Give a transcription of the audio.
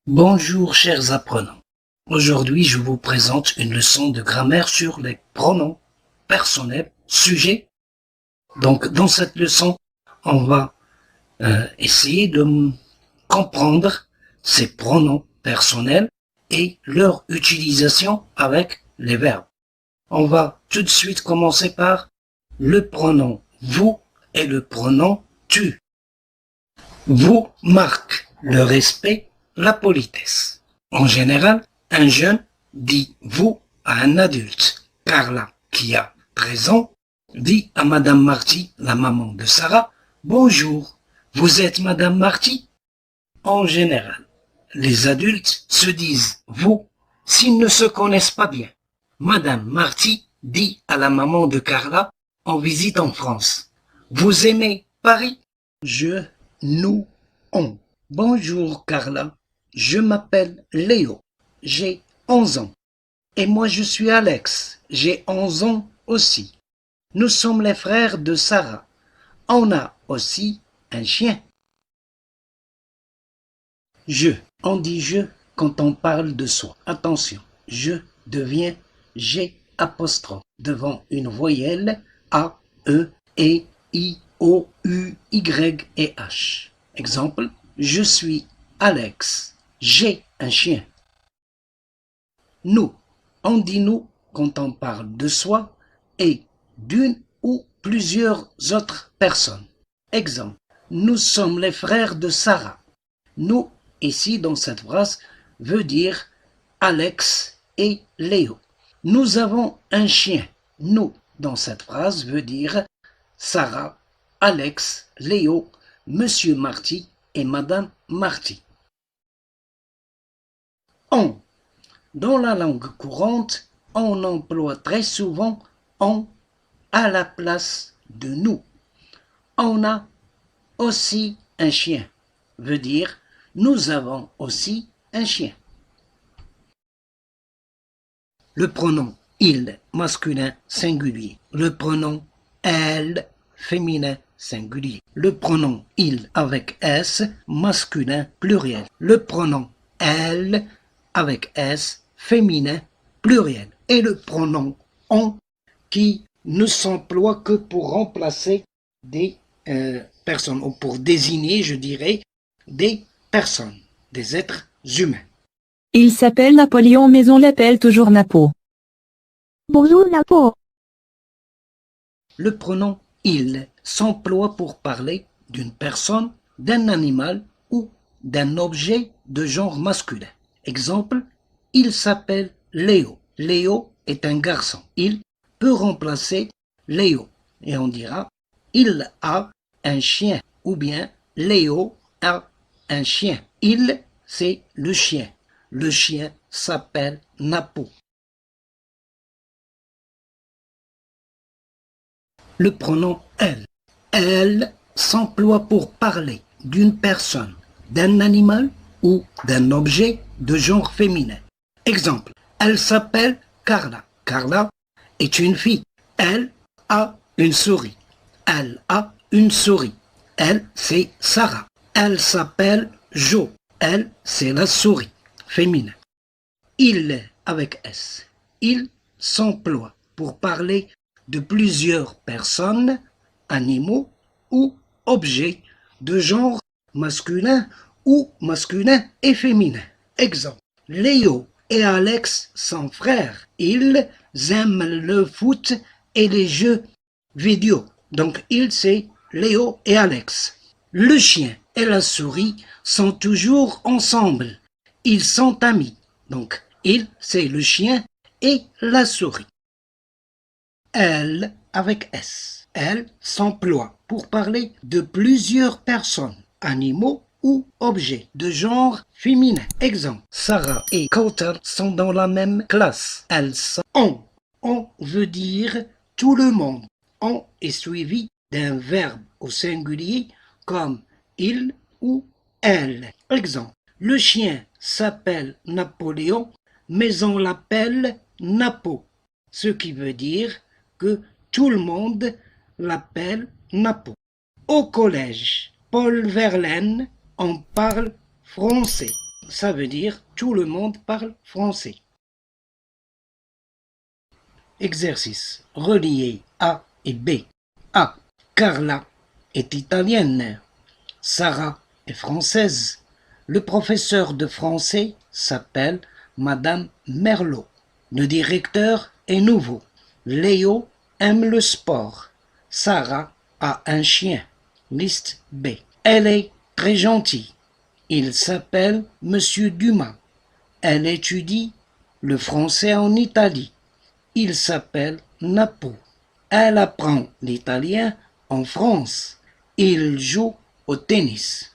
Bonjour chers apprenants. Aujourd'hui, je vous présente une leçon de grammaire sur les pronoms personnels sujets. Donc, dans cette leçon, on va essayer de comprendre ces pronoms personnels et leur utilisation avec les verbes. On va tout de suite commencer par le pronom vous et le pronom tu. Vous marque le respect, la politesse. En général, un jeune dit vous à un adulte. Carla, qui a 13 ans, dit à Madame Marty, la maman de Sarah, bonjour, vous êtes Madame Marty? En général, les adultes se disent vous s'ils ne se connaissent pas bien. Madame Marty dit à la maman de Carla en visite en France, vous aimez Paris? Nous, on. Bonjour Carla, je m'appelle Léo, j'ai 11 ans. Et moi je suis Alex, j'ai 11 ans aussi. Nous sommes les frères de Sarah. On a aussi un chien. On dit je quand on parle de soi. Attention, je devient G apostrophe devant une voyelle A, E, E, I, O, U, Y et H. Exemple, je suis Alex, j'ai un chien. Nous, on dit nous quand on parle de soi et d'une ou plusieurs autres personnes. Exemple, nous sommes les frères de Sarah. Nous, ici dans cette phrase, veut dire Alex et Léo. Nous avons un chien. Nous, dans cette phrase, veut dire Sarah, Alex, Léo, Monsieur Marty et Madame Marty. On. Dans la langue courante, on emploie très souvent on à la place de nous. On a aussi un chien, veut dire nous avons aussi un chien. Le pronom il masculin singulier. Le pronom elle féminin singulier. Le pronom il avec S masculin pluriel. Le pronom elle avec S féminin pluriel. Et le pronom on qui ne s'emploie que pour remplacer des personnes ou pour désigner, je dirais, des personnes, des êtres humains. Il s'appelle Napoléon mais on l'appelle toujours Napo. Bonjour Napo. Le pronom il s'emploie pour parler d'une personne, d'un animal ou d'un objet de genre masculin. Exemple, il s'appelle Léo. Léo est un garçon. Il peut remplacer Léo et on dira il a un chien ou bien Léo a un chien. Il, c'est le chien. Le chien s'appelle Napo. Le pronom elle. Elle s'emploie pour parler d'une personne, d'un animal ou d'un objet de genre féminin. Exemple, elle s'appelle Carla. Carla est une fille. Elle a une souris. Elle a une souris. Elle, c'est Sarah. Elle s'appelle Jo. Elle, c'est la souris féminin. Il avec S. Il s'emploie pour parler de plusieurs personnes, animaux ou objets de genre masculin ou masculin et féminin. Exemple, Léo et Alex sont frères. Ils aiment le foot et les jeux vidéo. Donc, ils, c'est Léo et Alex. Le chien et la souris sont toujours ensemble. Ils sont amis. Donc, ils, c'est le chien et la souris. Elle avec S. Elle s'emploie pour parler de plusieurs personnes, animaux ou objets de genre féminin. Exemple, Sarah et Coulter sont dans la même classe. Elles sont on. On veut dire tout le monde. On est suivi d'un verbe au singulier comme il ou elle. Exemple, le chien s'appelle Napoléon, mais on l'appelle Napo, ce qui veut dire que tout le monde l'appelle Napo. Au collège Paul Verlaine, on parle français. Ça veut dire tout le monde parle français. Exercice. Relier A et B. A. Carla est italienne. Sarah est française. Le professeur de français s'appelle Madame Merlot. Le directeur est nouveau. Léo aime le sport. Sarah a un chien. Liste B. Elle est très gentille. Il s'appelle Monsieur Dumas. Elle étudie le français en Italie. Il s'appelle Napo. Elle apprend l'italien en France. Il joue au tennis.